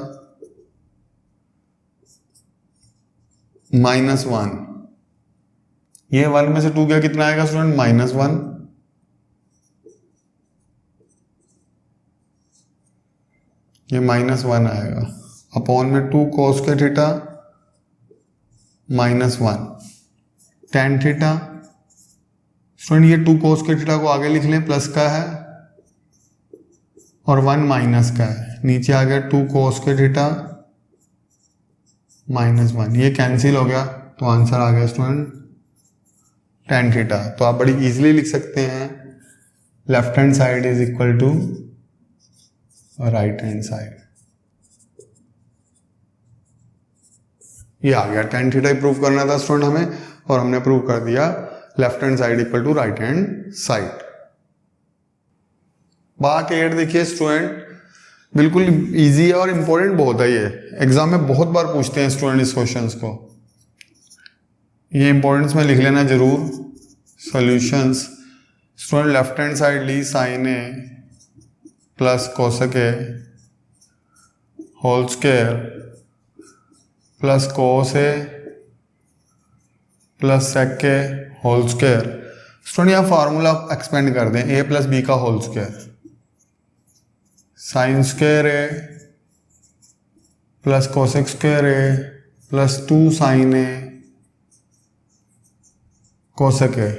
माइनस 1। ये 1 में से 2 गया, कितना आएगा स्टूडेंट -1। ये -1 आएगा अपॉन में 2 cos square theta minus 1 tan theta. Student ये 2 cos स्क्वायर थीटा को आगे लिख लें, प्लस का है और 1 माइनस का है, नीचे आ गया 2 cos स्क्वायर थीटा माइनस 1। ये कैंसिल हो गया तो आंसर आ गया स्टूडेंट tan थीटा। तो आप बड़ी इजीली लिख सकते हैं left hand side is equal to right hand side. ये आ गया, tan थीटा प्रूव करना था स्टूडेंट हमें, और हमने प्रूव कर दिया left hand side equal to right hand side. बात 8 देखिए स्टूडेंट, बिल्कुल इजी है और इंपॉर्टेंट बहुत है, ये एग्जाम में बहुत बार पूछते हैं स्टूडेंट इस क्वेश्चंस को, ये इंपॉर्टेंस में लिख लेना जरूर। Solutions student left hand side ली sine A plus cosec A whole square plus cos A plus sec A whole square. Student यहाँ फार्मूला एक्सपेंड कर दें, ए प्लस बी का whole square, sine square A plus cosec square A plus 2 sine A cosec A.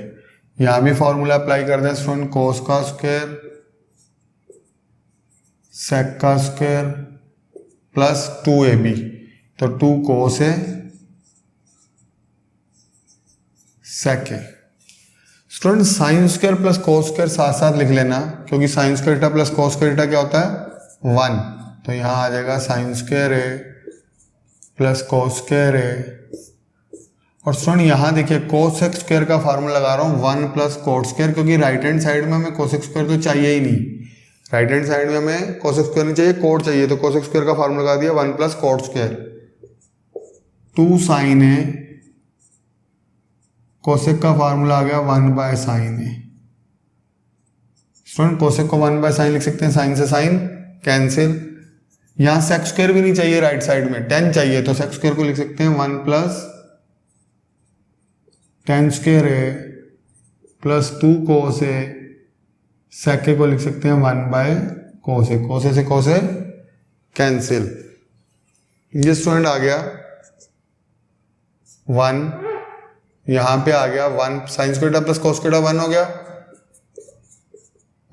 यहाँ भी formula apply कर दें student, कोस का square sec का स्क्वायर प्लस 2ab, तो 2 cos A sec A. Student sine square plus cos square साथ साथ लिख लेना, क्योंकि sine square theta plus cos square theta क्या होता है 1, तो यहाँ आ जाएगा sine square A plus cos square A. और स्टूडेंट यहाँ देखिए कोसेक स्क्वायर का फार्मूला लगा रहा हूँ 1 प्लस कोट स्क्वायर, क्योंकि राइट हैंड साइड में हमें कोसेक स्क्वायर तो चाहिए ही नहीं, राइट हैंड साइड में हमें कोसेक स्क्वायर नहीं चाहिए, कोट चाहिए, तो कोसेक स्क्वायर का फार्मूला लगा दिया 1 plus coat square 2 sine A, cosec का फार्मूला आ गया 1 by sine A. Student cosec को 1 बाय साइन लिख सकते हैं, साइन से साइन कैंसिल, यहाँ सेक स्क्वायर भी नहीं चाहिए राइट साइड में, 10 चाहिए, तो सेक स्क्वायर को लिख सकते हैं 1 plus ten square A plus 2 cos A, sec ए को लिख सकते हैं 1 by cos A, cos A से कोस ए कैंसिल। ये स्टूडेंट आ गया 1, यहां पे आ गया 1 sign square plus cos square 1 हो गया,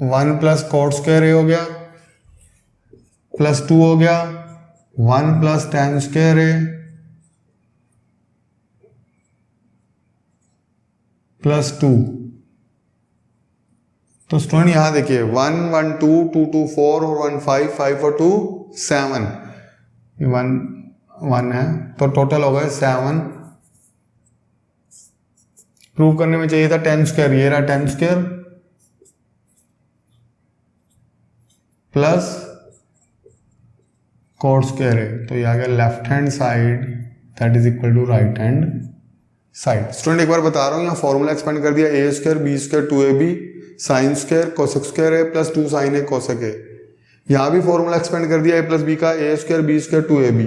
1 प्लस कोट स्क्वायर ए हो गया प्लस 2 हो गया, 1 plus ten square A plus 2। तो स्टूडेंट यहां देखिए 1 1 2 2 2 4 और 1 5 5 और 2 7, 1 1 है, तो टोटल हो गए 7। प्रूव करने में चाहिए था 10 स्क्वायर, ये रहा 10 स्क्वायर प्लस कोट स्क्वायर है, तो ये आ गया left hand side that is equal to right hand side. Student एक बार बता रहा हूँ, यहाँ फॉर्मूला एक्सपेंड कर दिया A square B square 2ab sine square cosec square है प्लस 2 साइन ए कोसेक है। यहाँ भी फॉर्मूला एक्सपेंड कर दिया ए प्लस बी का A square B square 2ab,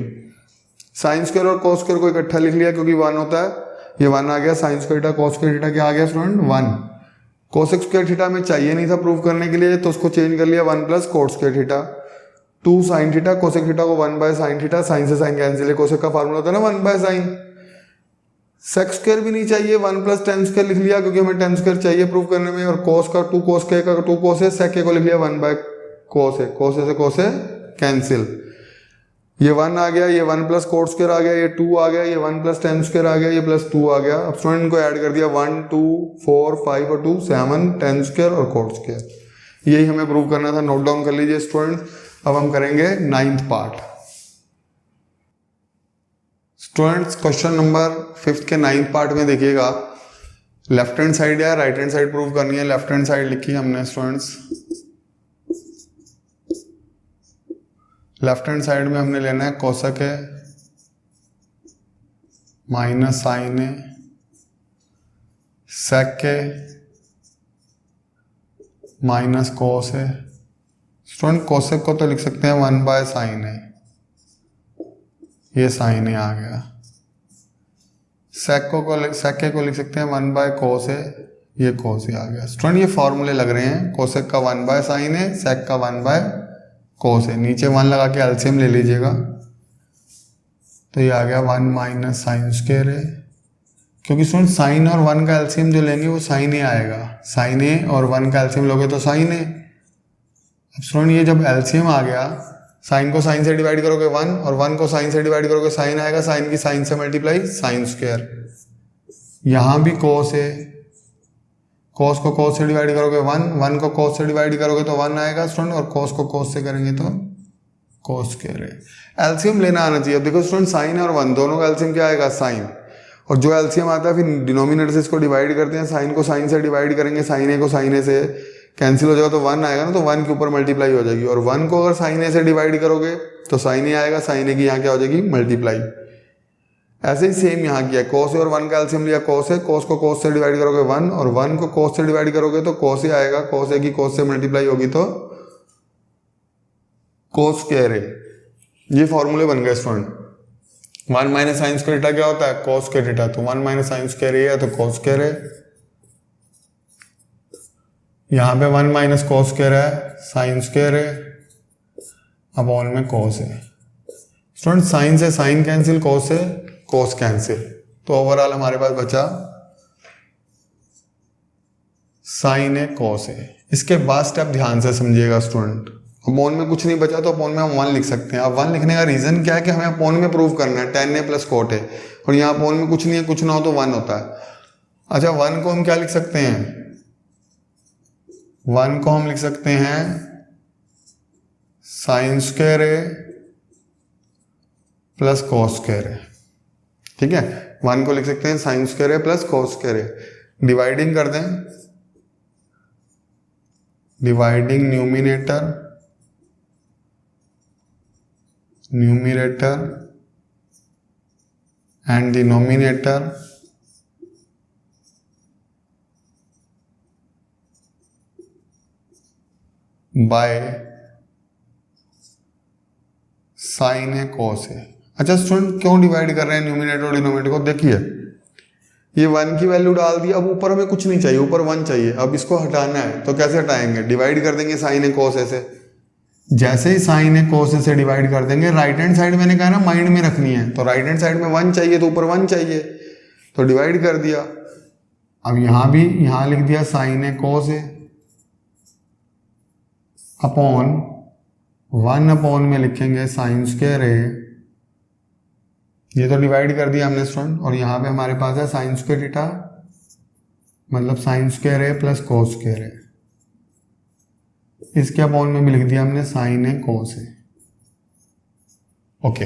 sine square और कोस स्क्वायर को इकट्ठा लिख लिया क्योंकि 1 होता है, ये 1 आ गया, sine square theta cos square theta क्या आ गया स्टूडेंट 1। कोसेक स्क्वायर थीटा में चाहिए नहीं था प्रूव करने के लिए, तो उसको चेंज कर लिया 1 plus coat square theta 2 sign theta, cosec theta को 1 बाय साइन थीटा, साइन से साइन कैंसिल है, कोसेक का फार्मूला होता है ना 1 बाय साइन। सेक स्क्वायर भी नहीं चाहिए, 1 प्लस टेन स्क्वायर लिख लिया क्योंकि हमें टेन स्क्वायर चाहिए प्रूव करने में, और कोस का 2 कोस के का 2 कोस है, सेक के को लिख लिया 1 बाय कोस है, कोस से कोस है कैंसिल, ये 1 आ गया, ये 1 प्लस कोट स्क्वायर आ गया, ये 2 आ गया, ये 1 प्लस टेन स्क्वायर आ गया, ये प्लस 2 आ गया। अब स्टूडेंट को ऐड कर दिया 1 2 4 5 और 2 7 टेन स्क्वायर और कोट स्क्वायर, यही हमें प्रूव करना था, नोट डाउन कर लीजिए स्टूडेंट। अब हम करेंगे 9th part. Students question number 5th के 9th पार्ट में देखिएगा, लेफ्ट हैंड साइड या राइट हैंड साइड प्रूव करनी है। लेफ्ट हैंड साइड लिखी हमने स्टूडेंट्स, लेफ्ट हैंड साइड में हमने लेना है कोसेक है माइनस साइन है सेक है माइनस कोस है। स्टूडेंट कोसेक को तो लिख सकते हैं 1 बाय साइन है, ये साइन है आ गया, सेक को लिख सकते हैं 1 बाय कोस है, ये कोस है आ गया। स्टूडेंट ये फॉर्मूले लग रहे हैं, कोसेक का 1 बाय साइन है, सेक का 1 बाय कोस है, नीचे 1 लगा के एलसीएम ले लीजिएगा, तो ये आ गया 1 माइनस साइन स्क्वायर है, क्योंकि स्टूडेंट साइन और 1 का एलसीएम जो लेंगे वो साइन ए आएगा, साइन ए और 1 का एलसीएम लोगे तो साइन ए। अब स्टूडेंट ये जब एलसीएम आ गया, साइन को साइन से डिवाइड करोगे 1 और 1 को साइन से डिवाइड करोगे साइन आएगा, साइन की साइन से मल्टीप्लाई साइन स्क्वायर, यहाँ भी कोस है, कोस को कोस से डिवाइड करोगे 1, 1 को कोस से डिवाइड करोगे तो 1 आएगा स्टूडेंट, और कोस को कोस से करेंगे तो कोस स्क्वायर है। एलसीएम लेना आना चाहिए। अब देखो स्टूडेंट साइन और 1 दोनों का एलसीएम क्या आएगा साइन, और जो एलसीएम आता है फिर डिनोमिनेटर से इसको डिवाइड करते हैं, साइन को साइन से डिवाइड करेंगे, साइन ए को साइन ए से कैंसिल हो जाएगा तो 1 आएगा ना, तो 1 के ऊपर मल्टीप्लाई हो जाएगी, और 1 को अगर साइन ए से डिवाइड करोगे तो साइन ए आएगा, साइन ए की यहाँ क्या हो जाएगी मल्टीप्लाई। ऐसे ही सेम यहाँ किया, कोस और 1 का एलसीएम लिया कोस है, कोस को कोस से डिवाइड करोगे 1 और 1 को कोस से डिवाइड करोगे तो कोस ही आएगा, कोस ए की कोस से मल्टीप्लाई होगी तो कोस स्क्वायर ए, ये फॉर्मूले बन गए student. 1 minus sign square theta क्या होता है? कोस स्क्वायर थीटा। तो 1 माइनस साइन स्क्वायर ए है तो कोस स्क्वायर है। यहां पे 1 माइनस कोस स्क्वायर है, साइन स्क्वायर है अपॉन में कोस है। स्टूडेंट साइन से साइन कैंसिल, कोस से कोस कैंसिल, तो ओवरऑल हमारे पास बचा साइन है कोस है। इसके बाद स्टेप ध्यान से समझिएगा स्टूडेंट, अपॉन में कुछ नहीं बचा तो अपॉन में हम 1 लिख सकते हैं। अब 1 लिखने का रीजन क्या है कि हमें अपॉन में प्रूव करना है tan a प्लस कोट है, और यहाँ अपॉन में कुछ नहीं है, कुछ ना हो तो 1 होता है। अच्छा 1 को हम क्या लिख सकते हैं? 1 को हम लिख सकते हैं साइन स्क्वायर है प्लस कोस स्क्वायर है। ठीक है, 1 को लिख सकते हैं साइन स्क्वायर है प्लस कोस स्क्वायर है। डिवाइडिंग कर दें, dividing numerator and denominator by sine है कोस है। अच्छा स्टूडेंट क्यों डिवाइड कर रहे हैं न्यूमिनेटर और डिनोमिनेटर को? देखिए ये 1 की वैल्यू डाल दी, अब ऊपर हमें कुछ नहीं चाहिए, ऊपर 1 चाहिए। अब इसको हटाना है तो कैसे हटाएंगे? डिवाइड कर देंगे साइन है कोस ऐसे। जैसे ही साइन है कोस से डिवाइड कर देंगे, राइट हैंड साइड मैंने कहा ना माइंड में रखनी है, तो राइट हैंड साइड में 1 चाहिए तो ऊपर 1 चाहिए, तो डिवाइड कर दिया। अब यहां भी यहां लिख दिया साइन है कोस है अपॉन 1 अपॉन में लिखेंगे साइन स्क्वायर है, ये तो डिवाइड कर दिया हमने स्टूडेंट। और यहां पे हमारे पास है साइन स्क्वायर थीटा, मतलब साइन स्क्वायर है प्लस कोस स्क्वायर है। इसके अपॉन में भी लिख दिया हमने साइन है कोस है। ओके,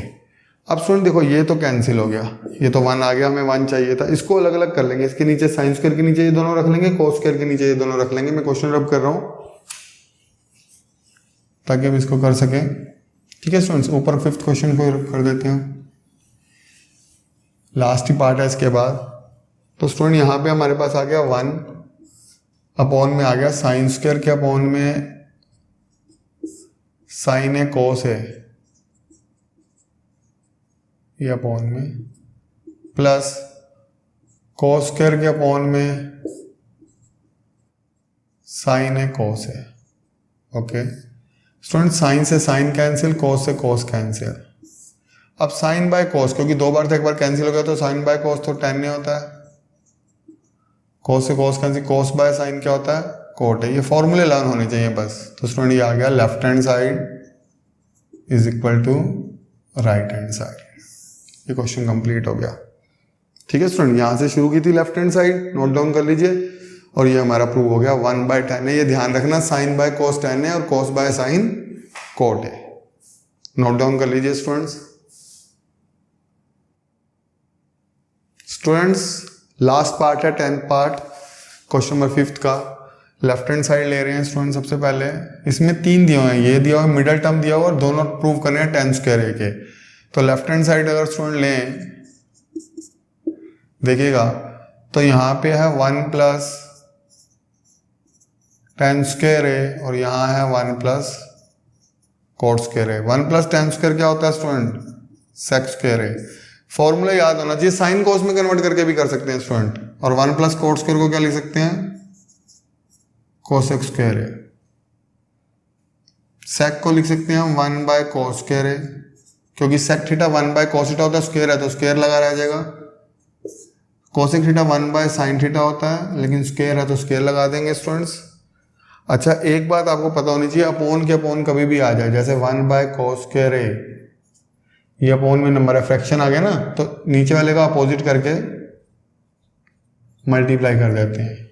अब स्टूडेंट देखो ये तो कैंसिल हो गया, ये तो 1 आ गया, हमें 1 चाहिए था। इसको अलग अलग कर लेंगे, इसके नीचे साइन स्क्वायर के नीचे ये दोनों रख लेंगे, कोस स्क्वायर के नीचे ये दोनों रख लेंगे। मैं क्वेश्चन रब कर रहा हूं ताकि हम इसको कर सकें। ठीक है स्टूडेंट्स, ऊपर 5th क्वेश्चन को कर देते हैं, लास्ट ही पार्ट है इसके बाद। तो स्टूडेंट यहां पे हमारे पास आ गया 1 अपॉन में आ गया साइन स्क्वायर के अपॉन में साइन है कोस है, ये अपॉन में प्लस कोस स्क्वायर के अपॉन में साइन है कोस है। ओके स्टूडेंट, साइन से साइन कैंसिल, कोस से कोस कैंसिल। अब साइन बाय कोस, क्योंकि 2 बार था, एक बार कैंसिल हो गया तो साइन बाय कोस तो tan नहीं होता है, कोस से cos cancel, cos by sign क्या होता है? कोट है। ये फॉर्मूले लर्न होने चाहिए बस। तो स्टूडेंट ये आ गया left hand side is equal to right hand side. ये क्वेश्चन कंप्लीट हो गया। ठीक है स्टूडेंट, यहां से शुरू की थी left hand side, note down कर लीजिए, और ये हमारा प्रूव हो गया 1/tan है। ये ध्यान रखना साइन बाय कोस tan है और कोस बाय साइन कोट है। नोट डाउन कर लीजिए स्टूडेंट्स। स्टूडेंट्स लास्ट पार्ट है 10th part, question number 5th का। लेफ्ट हैंड साइड ले रहे हैं स्टूडेंट। सबसे पहले इसमें 3 दिए हुए हैं, ये दिया हुआ है, मिडल टर्म दिया हुआ, और दोनों प्रूव करने हैं tan स्क्वायर ए के। तो लेफ्ट हैंड साइड अगर स्टूडेंट लें, देखिएगा तो यहां पे है 1 प्लस tan स्क्वायर ए, और यहां है 1 प्लस कोट स्क्वायर ए। 1 प्लस tan स्क्वायर क्या होता है स्टूडेंट? सेक स्क्वायर ए। फॉर्मूला याद होना चाहिए, साइन कोस में कन्वर्ट करके भी कर सकते हैं स्टूडेंट। और 1 प्लस कोट स्क्वायर को क्या लिख सकते हैं? कोसेक स्क्वायर है। सेक को लिख सकते हैं हम 1 बाय कोस स्क्वायर है, क्योंकि sec theta 1 by cos theta होता है, स्क्वायर है तो स्क्वायर लगा रह जाएगा। Cosec theta 1 by sine theta होता है, लेकिन स्क्वायर है तो स्क्वायर लगा देंगे स्टूडेंट्स। अच्छा एक बात आपको पता होनी चाहिए, अपोन के अपोन कभी भी आ जाए, जैसे 1 बाय कोस स्क्वायर है, ये अपोन में नंबर है, फ्रैक्शन आ गया ना, तो नीचे वाले का अपोजिट करके मल्टीप्लाई कर देते हैं।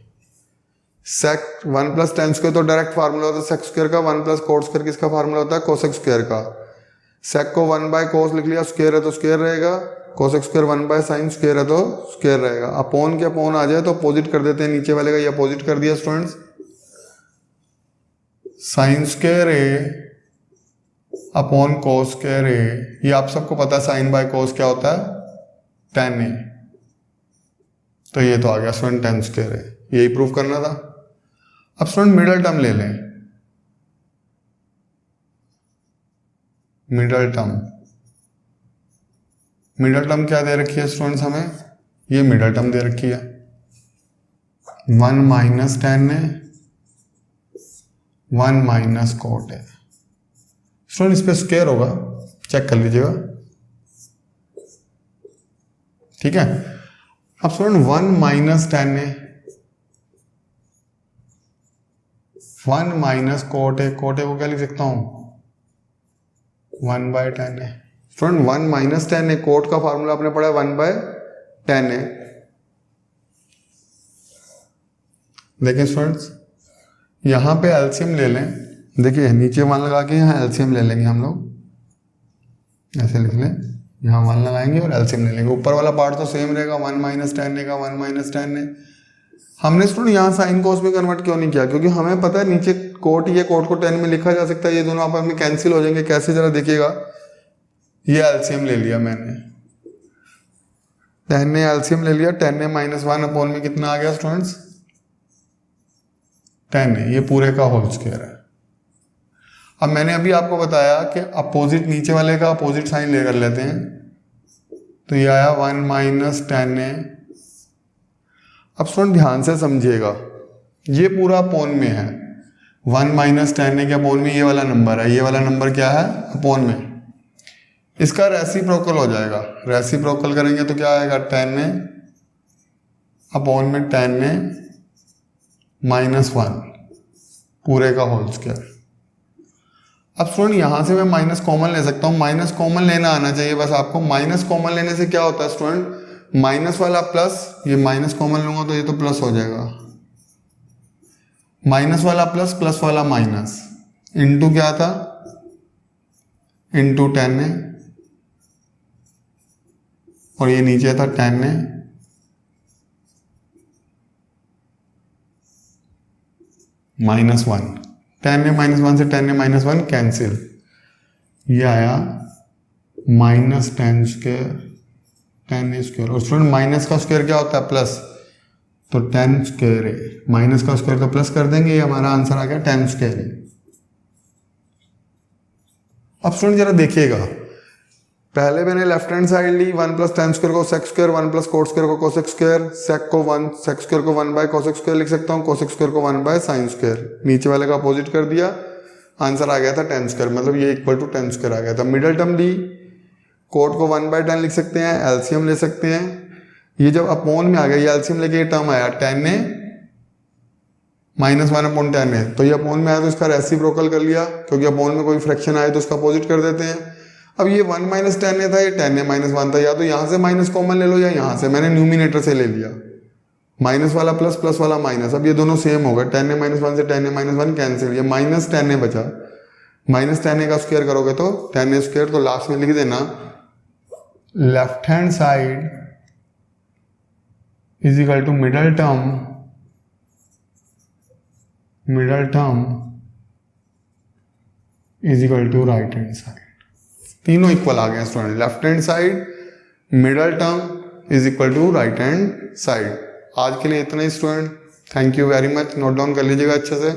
सेक 1 प्लस tan स्क्वायर तो डायरेक्ट फार्मूला होता है सेक स्क्वायर का, 1 प्लस कोट स्क्वायर किसका फार्मूला होता है? कोसेक स्क्वायर का। सेक को 1 बाय कोस लिख लिया, स्क्वायर है तो स्क्वायर रहेगा, cosec square 1 by sign square है तो स्क्वायर रहेगा। अपोन के अपोन आ जाए तो अपोजिट कर देते हैं, नीचे वाले का ये अपोजिट कर दिया students. Sign square A upon cos square ए, ये आप सबको पता है साइन बाय कोस क्या होता है? tan ए। तो ये तो आ गया स्टूडेंट tan स्क्वायर ए, यही प्रूव करना था। अब स्टूडेंट मिडल टर्म ले लें, मिडल टर्म क्या दे रखी है स्टूडेंट्स हमें, ये मिडल टर्म दे रखी है 1 माइनस tan है 1 माइनस कोट है। स्टूडेंट इस पे स्क्वायर होगा, चेक कर लीजिएगा, ठीक है। अब स्टूडेंट 1 माइनस tan है 1 माइनस कोट है को क्या लिख सकता हूं 1 बाय tan है। स्टूडेंट 1 माइनस tan है, कोट का फार्मूला आपने पढ़ा 1 बाय tan है। देखिए स्टूडेंट्स यहां पे एलसीएम ले लें, देखिए नीचे 1 लगा के यहाँ एलसीएम ले लेंगे हम लोग, ऐसे लिख लें, यहाँ 1 लगाएंगे और एलसीएम ले लेंगे। ऊपर वाला पार्ट तो सेम रहेगा 1 माइनस tan है का 1 माइनस tan है। हमने स्टूडेंट यहाँ साइन कॉस में कन्वर्ट क्यों नहीं किया, क्योंकि हमें पता है नीचे कोट, ये कोट को tan में लिखा जा सकता है, ये दोनों आपस में कैंसिल हो जाएंगे। कैसे जरा देखिएगा, ये एलसीएम ले लिया मैंने, tan ने एलसीएम ले लिया, tan ने -1 अपॉन में कितना आ गया स्टूडेंट्स 10 है, ये पूरे का होल स्क्वायर है। अब मैंने अभी आपको बताया कि अपोजिट, नीचे वाले का अपोजिट साइन लेकर लेते हैं, तो ये आया 1 माइनस tan है। अब स्टूडेंट ध्यान से समझिएगा, ये पूरा अपोन में है, 1 माइनस tan है के अपोन में ये वाला नंबर है, ये वाला नंबर क्या है अपोन में, इसका रेसिप्रोकल हो जाएगा। रेसिप्रोकल करेंगे तो क्या आएगा tan है अपोन में tan है -1 पूरे का होल स्क्वायर। अब स्टूडेंट यहां से मैं माइनस कॉमन ले सकता हूं, माइनस कॉमन लेना आना चाहिए बस आपको। माइनस कॉमन लेने से क्या होता है स्टूडेंट, माइनस वाला प्लस, ये माइनस कॉमन लूंगा तो ये तो प्लस हो जाएगा, माइनस वाला प्लस प्लस वाला माइनस, इनटू क्या था इनटू tan है, और ये नीचे था tan है -1, tan है -1 से tan है -1 कैंसिल, ये आया minus tan square, tan square, और स्टूडेंट माइनस का स्क्वायर क्या होता है प्लस, तो tan स्क्वायर है, माइनस का स्क्वायर तो प्लस कर देंगे, ये हमारा आंसर आ गया tan स्क्वायर है। अब स्टूडेंट जरा देखिएगा, पहले मैंने लेफ्ट हैंड साइड ली 1 प्लस tan स्क्वायर को sec square, 1 plus cot square को cosec स्क्वायर, sec स्क्वायर को 1 बाय cosec स्क्वायर लिख सकता हूँ, cosec स्क्वायर को 1 बाय sin स्क्वायर, नीचे वाले का अपोजिट कर दिया, आंसर आ गया था tan स्क्वायर, मतलब ये इक्वल टू tan स्क्वायर आ गया था। मिडल टर्म ली, कोट को 1 बाय tan लिख सकते हैं, एलसीएम ले सकते हैं, ये जब अपोन में आ गया, ये एलसीएम लेके ये टर्म आया tan ने -1 अपॉन tan है, तो ये अपोन में आया तो इसका रेसिप्रोकल कर लिया, क्योंकि अपोन में कोई फ्रैक्शन आए तो उसका अपोजिट कर देते हैं। अब ये 1 माइनस tan है था, ये tan है -1 था, या तो यहाँ से माइनस कॉमन ले लो या यहाँ से, मैंने न्यूमिनेटर से ले लिया, माइनस वाला प्लस प्लस वाला माइनस, अब ये दोनों सेम हो गए, tan है -1 से tan है -1 कैंसिल, ये माइनस tan है बचा, माइनस tan है का स्क्वायर करोगे तो tan है स्क्वायर, तो लास्ट में लिख देना left hand side is equal to middle term is equal to right hand side. तीनों इक्वल आ गए student, left hand side, middle term is equal to right hand side. आज के लिए इतना ही student, thank you very much, note down कर लीजिएगा अच्छे से।